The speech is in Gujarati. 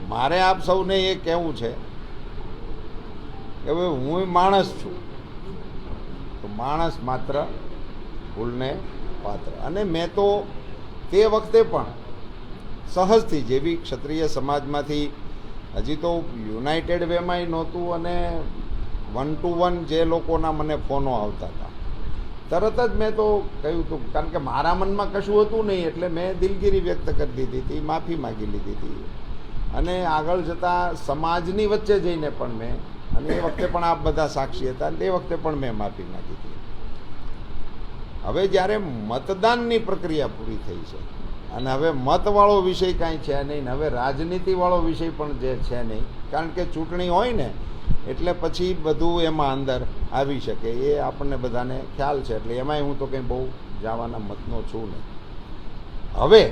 મારે આપ સૌને એ કહેવું છે કે હવે હું માણસ છું, તો માણસ માત્ર ભૂલને પાત્ર. અને મેં તો તે વખતે પણ સહજથી જેવી ક્ષત્રિય સમાજમાંથી હજી તો યુનાઇટેડ વેમાંય નહોતું અને 1 to 1 જે લોકોના મને ફોનો આવતા હતા, તરત જ મેં તો કહ્યું હતું, કારણ કે મારા મનમાં કશું હતું નહીં એટલે મેં દિલગીરી વ્યક્ત કરી દીધી હતી, માફી માગી લીધી હતી. અને આગળ જતાં સમાજની વચ્ચે જઈને પણ મેં, અને એ વખતે પણ આપ બધા સાક્ષી હતા, તે વખતે પણ મેં માફી માગી હતી. હવે જ્યારે મતદાનની પ્રક્રિયા પૂરી થઈ છે અને હવે મતવાળો વિષય કાંઈ છે નહીં, હવે રાજનીતિવાળો વિષય પણ જે છે નહીં, કારણ કે ચૂંટણી હોય ને એટલે પછી બધું એમાં અંદર આવી શકે એ આપણને બધાને ખ્યાલ છે, એટલે એમાંય હું તો કંઈ બહુ જવાના મતનો છું નહીં. હવે